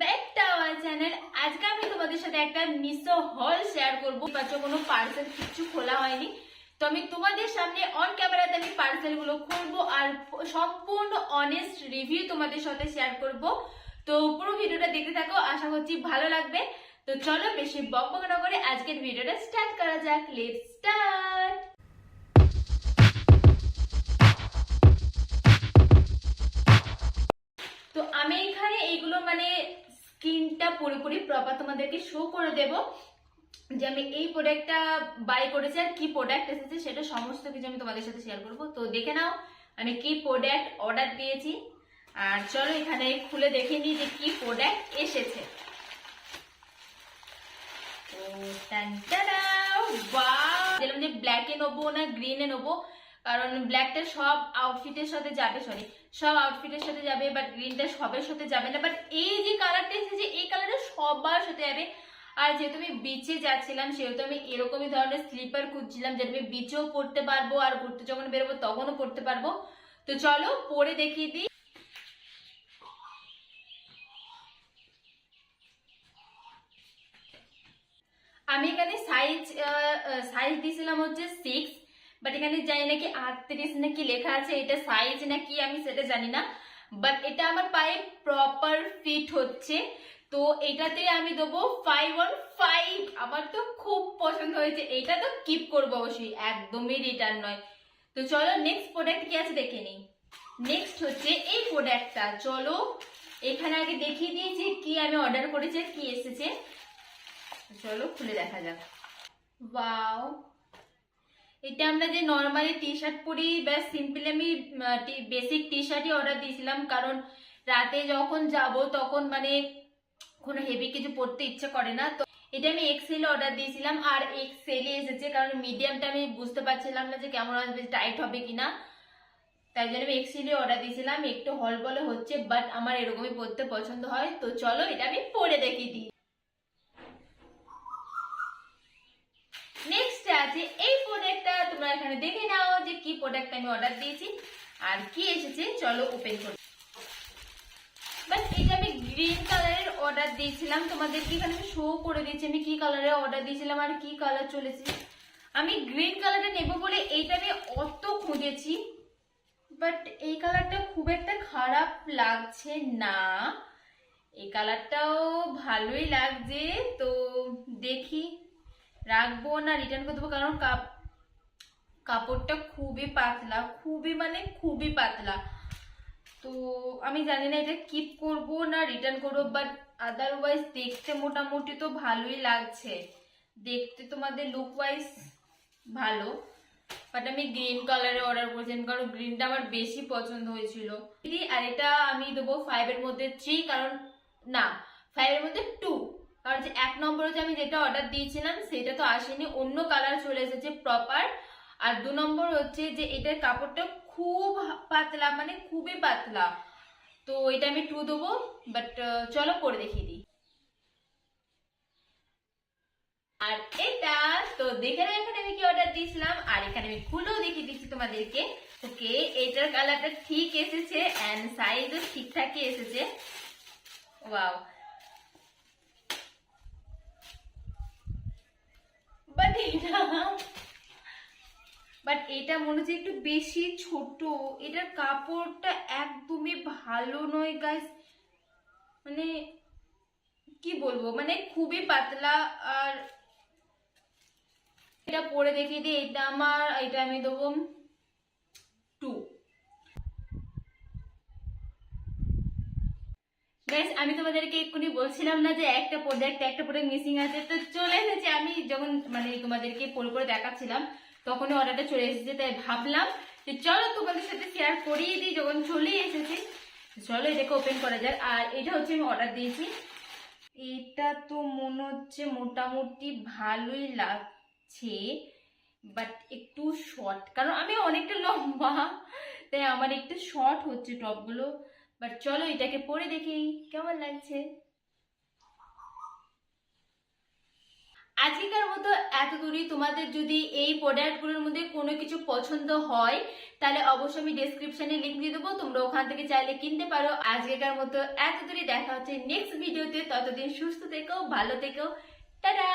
Back to our channel. আজকে আমি তোমাদের সাথে একটা মিশো হল শেয়ার করবো। পাচ্ছ কোনো পার্সেল কিছু খোলা হয়নি, তো আমি তোমাদের সামনে অন ক্যামেরাতে আমি পার্সেল গুলো খুলবো আর সম্পূর্ণ অনেস্ট রিভিউ তোমাদের সাথে শেয়ার করব। তো পুরো ভিডিওটা দেখতে থাকো, আশা করছি ভালো লাগবে। তো চলো বেশি বকবক না করে আজকের ভিডিওটা স্টার্ট করা যাক। Let's start. তো আমি এখানে এইগুলো মানে স্ক্রিনটা পুরোপুরি প্রপার তোমাদেরকে শো করে দেব যে আমি এই প্রোডাক্টটা বাই করেছি আর কি প্রোডাক্ট এসেছে সেটা সমস্ত কিছু আমি তোমাদের সাথে শেয়ার করব। তো দেখে নাও আমি কি প্রোডাক্ট অর্ডার দিয়েছি, আর চলো এখানে খুলে দেখে নিই যে কি প্রোডাক্ট এসেছে। তো বললাম যে ব্ল্যাকে নেবো না গ্রিনে নেবো, কারণ ব্ল্যাকটা সব আউটফিটের সাথে যাবে, সব আউটফিটের সাথে যাবে, বাট গ্রিনটা সবের সাথে যাবে না। বাট এই যে কালারটা এসেছে এই কালারটা সবার সাথে যাবে। আর যেহেতু আমি বিচে যাচ্ছিলাম সেহেতু আমি এরকমই ধরনের স্লিপার খুঁজছিলাম যেটা আমি বিচেও পরতে পারবো আর ঘুরতে যখন বেরোবো তখনও পরতে পারবো। তো চলো পরে দেখিয়ে দিই। আমি এখানে সাইজ দিয়েছিলাম হচ্ছে 6, বাট এখানে জানি নাকি 38 নাকি লেখা আছে, এটা সাইজ নাকি আমি সেটা জানি না, বাট এটা আমার পায়ে প্রপার ফিট হচ্ছে। তো এটাতে আমি দেবো 5/5। আমার তো খুব পছন্দ হয়েছে, এটা তো কিপ করবো অবশ্যই, একদমই রিটার্ন নয়। তো চলো নেক্সট প্রোডাক্ট কি আছে দেখে নিই। নেক্সট হচ্ছে এই প্রোডাক্টটা, চলো এখানে আগে দেখিয়ে দিয়েছি কি আমি অর্ডার করেছি কি এসেছে। চলো খুলে দেখা যাক। ওয়াও, এটা আমরা যে নর্মালি টি শার্ট পরি বা সিম্পলি আমি বেসিক টি শার্টই অর্ডার দিয়েছিলাম, কারণ রাতে যখন যাব তখন মানে কোনো হেভি কিছু পরতে ইচ্ছে করে না। তো এটা আমি এক্সেল অর্ডার দিয়েছিলাম আর এক্সেলে এসেছে, কারণ মিডিয়ামটা আমি বুঝতে পারছিলাম না যে কেমন আসবে, টাইট হবে কিনা, তাই জন্য আমি এক্সেলে অর্ডার দিয়েছিলাম। একটু হল বলে হচ্ছে, বাট আমার এরকমই পরতে পছন্দ হয়। তো চলো এটা আমি পরে দেখিয়ে দিই। নেক্সট আছে এই প্রোডাক্টটা, তোমরা এখানে দেখে নাও যে কি প্রোডাক্ট আমি অর্ডার দিয়েছি আর কি এসেছে। চলো ওপেন করি। বাট এটা আমি গ্রিন কালারের অর্ডার দিয়েছিলাম, তোমাদেরকে এখানে আমি শো করে দিয়েছি আমি কি কালারের অর্ডার দিয়েছিলাম আর কি কালার চলেছে। আমি গ্রিন কালারটা নেবো বলে এইটা আমি অত খুঁজেছি, বাট এই কালারটা খুব একটা খারাপ লাগছে না, এই কালারটাও ভালোই লাগছে। তো দেখি রাখবো না রিটার্ন করে দেবো, কারণ কাপড়টা খুবই পাতলা, খুবই মানে খুবই পাতলা। তো আমি জানি না এটা কিপ করব না রিটার্ন করবো, বাট আদারওয়াইজ দেখতে মোটামুটি তো ভালোই লাগছে, দেখতে তোমাদের লুক ওয়াইজ ভালো। বাট আমি গ্রিন কালারে অর্ডার করেছিলাম কারণ গ্রিনটা আমার বেশি পছন্দ হয়েছিল। আর এটা আমি দেবো 5-এর মধ্যে 3, কারণ না 5-এর মধ্যে 2, কারণ যে 1 নম্বরে যে আমি যেটা অর্ডার দিয়েছিলাম সেটা তো আসেনি, অন্য কালার চলে এসেছে প্রপার। আর 2 নম্বর হচ্ছে যে এটার কাপড়টা খুব পাতলা, মানে খুবই পাতলা, তো এটা আমি 2 দেবো। বাট চলো পরে দেখিয়ে দিই। আর এটা তো দেখে না এখানে আমি কি অর্ডার দিয়েছিলাম, আর এখানে আমি খুলেও দেখিয়ে দিচ্ছি তোমাদেরকে। ওকে, এটার কালারটা ঠিক এসেছে এন্ড সাইজও ঠিকঠাকই এসেছে। ওয়াও, বাট এটা মনে হচ্ছে একটু বেশি ছোট, এটার কাপড়টা একদমই ভালো নয় গাইস, মানে কি বলবো, মানে খুবই পাতলা। আর এটা পরে দেখিয়ে দিই, এটা আমি দেবো 2। গাইস আমি তোমাদেরকে এক্ষুনি বলছিলাম না যে একটা প্রোডাক্ট মিসিং আছে, তো চলে এসেছে। আমি যখন মানে তোমাদেরকে পরে পরে দেখাচ্ছিলাম তখনই অর্ডারটা চলে এসেছে, তাই ভাবলাম যে চলো তোমাদের সাথে শেয়ার করিয়ে দিই যখন চলে এসেছে। চলো এটাকে ওপেন করা যাক। আর এটা হচ্ছে আমি অর্ডার দিয়েছি, এটা তো মনে হচ্ছে মোটামুটি ভালোই লাগছে, বাট একটু শর্ট, কারণ আমি অনেকটা লম্বা তাই আমার একটু শর্ট হচ্ছে টপগুলো। বাট চলো এটাকে পরে দেখি কেমন লাগছে। আজকের মতো এত দূরই। তোমাদের যদি এই প্রোডাক্টগুলোর মধ্যে কোনো কিছু পছন্দ হয় তাহলে অবশ্যই আমি ডেসক্রিপশনে লিংক দিয়ে দেবো, তোমরা ওখান থেকে চাইলে কিনতে পারো। আজকের মতো এত দূরই, দেখা হচ্ছে নেক্সট ভিডিওতে। ততদিন সুস্থ থেকো, ভালো থেকো, টাটা।